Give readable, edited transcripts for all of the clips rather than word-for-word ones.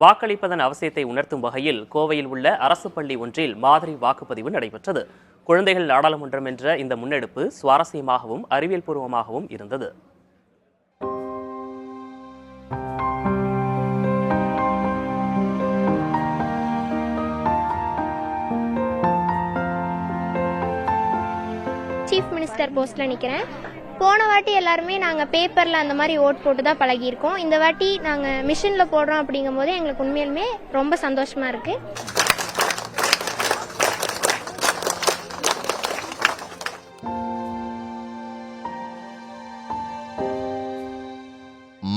வாக்களிப்பதன் அவசியத்தை உணர்த்தும் வகையில் கோவையில் உள்ள அரசு பள்ளி ஒன்றில் மாதிரி வாக்குப்பதிவு நடைபெற்றது. குழந்தைகள் நாடாளுமன்றம் என்ற இந்த முன்னெடுப்பு சுவாரஸ்யமாகவும் அறிவியல் பூர்வமாகவும் இருந்தது. சீஃப் மினிஸ்டர் போஸ்ட்ல நிற்கிறேன். போன வாட்டி எல்லாருமே நாங்கள் பேப்பரில் அந்த மாதிரி ஓட் போட்டு தான் பழகியிருக்கோம். இந்த வாட்டி நாங்கள் மிஷினில் போடுறோம் அப்படிங்கும் போது எங்களுக்கு உண்மையிலுமே ரொம்ப சந்தோஷமாக இருக்குது.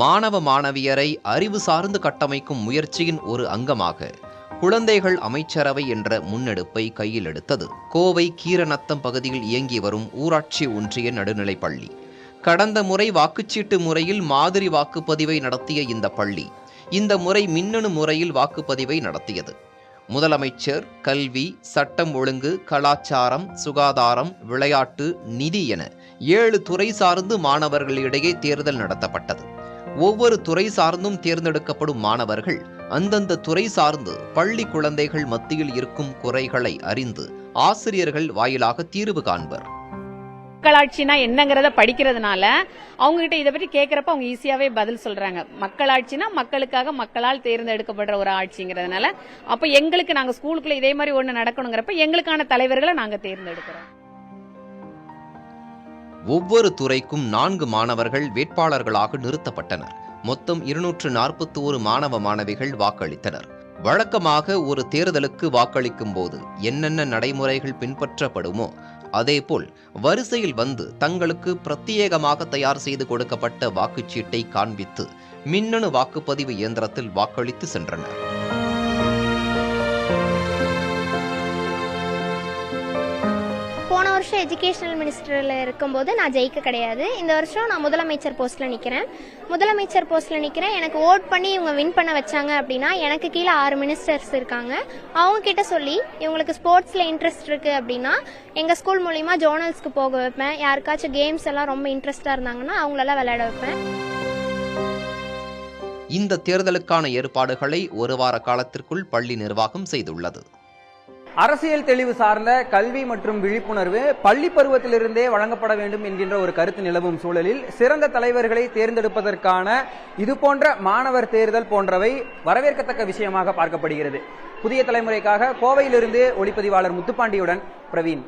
மாணவ மாணவியரை அறிவு சார்ந்து கட்டமைக்கும் முயற்சியின் ஒரு அங்கமாக குழந்தைகள் அமைச்சரவை என்ற முன்னெடுப்பை கையில் எடுத்தது கோவை கீரநத்தம் பகுதியில் இயங்கி வரும் ஊராட்சி ஒன்றிய நடுநிலைப்பள்ளி. கடந்த முறை வாக்குச்சீட்டு முறையில் மாதிரி வாக்குப்பதிவை நடத்திய இந்த பள்ளி இந்த முறை மின்னணு முறையில் வாக்குப்பதிவை நடத்தியது. முதலமைச்சர், கல்வி, சட்டம் ஒழுங்கு, கலாச்சாரம், சுகாதாரம், விளையாட்டு, நிதி என 7 துறை சார்ந்து மாணவர்களிடையே தேர்தல் நடத்தப்பட்டது. ஒவ்வொரு துறை சார்ந்தும் தேர்ந்தெடுக்கப்படும் மாணவர்கள் அந்தந்த துறை சார்ந்து பள்ளி குழந்தைகள் மத்தியில் இருக்கும் குறைகளை அறிந்து ஆசிரியர்கள் வாயிலாக தீர்வு காண்பர். மக்களாட்சினா என்னங்கிறத படிக்கிறதுனால அவங்க கிட்ட இதை பற்றி கேட்கறப்ப அவங்க ஈஸியாவே பதில் சொல்றாங்க. மக்களாட்சினா மக்களுக்காக மக்களால் தேர்ந்தெடுக்கப்படுற ஒரு ஆட்சிங்கிறதுனால அப்ப எங்களுக்கு நாங்க ஸ்கூலுக்குள்ள இதே மாதிரி ஒண்ணு நடக்கணுங்கிறப்ப எங்களுக்கான தலைவர்களை நாங்க தேர்ந்தெடுக்கிறோம். ஒவ்வொரு துறைக்கும் 4 மாணவர்கள் வேட்பாளர்களாக நிறுத்தப்பட்டனர். மொத்தம் 241 மாணவ மாணவிகள் வாக்களித்தனர். வழக்கமாக ஒரு தேர்தலுக்கு வாக்களிக்கும் போது என்னென்ன நடைமுறைகள் பின்பற்றப்படுமோ அதேபோல் வரிசையில் வந்து தங்களுக்கு பிரத்யேகமாக தயார் செய்து கொடுக்கப்பட்ட வாக்குச்சீட்டை காண்பித்து மின்னணு வாக்குப்பதிவு இயந்திரத்தில் வாக்களித்து சென்றனர். போன வருஷம் எஜுகேஷனல் மினிஸ்டரில் இருக்கும்போது நான் ஜெயிக்க கிடையாது. இந்த வருஷம் நான் முதலமைச்சர் போஸ்ட்டில் நிற்கிறேன். முதலமைச்சர் போஸ்ட்டில் நிற்கிறேன். எனக்கு ஓட் பண்ணி இவங்க வின் பண்ண வச்சாங்க அப்படின்னா எனக்கு கீழே 6 மினிஸ்டர்ஸ் இருக்காங்க. அவங்க கிட்ட சொல்லி இவங்களுக்கு ஸ்போர்ட்ஸில் இன்ட்ரெஸ்ட் இருக்குது அப்படின்னா எங்கள் ஸ்கூல் மூலிமா ஜோனல்ஸ்க்கு போக வைப்பேன். யாருக்காச்சும் கேம்ஸ் எல்லாம் ரொம்ப இன்ட்ரெஸ்டாக இருந்தாங்கன்னா அவங்களெல்லாம் விளையாட வைப்பேன். இந்த தேர்தலுக்கான ஏற்பாடுகளை 1 வார காலத்திற்குள் பள்ளி நிர்வாகம் செய்துள்ளது. அரசியல் தெளிவு சார்ந்த கல்வி மற்றும் விழிப்புணர்வு பள்ளி பருவத்திலிருந்தே வழங்கப்பட வேண்டும் என்கின்ற ஒரு கருத்து நிலவும் சூழலில் சிறந்த தலைவர்களை தேர்ந்தெடுப்பதற்கான இதுபோன்ற மாணவர் தேர்தல் போன்றவை வரவேற்கத்தக்க விஷயமாக பார்க்கப்படுகிறது. புதிய தலைமுறைக்காக கோவையிலிருந்து ஒளிப்பதிவாளர் முத்துப்பாண்டியுடன் பிரவீன்.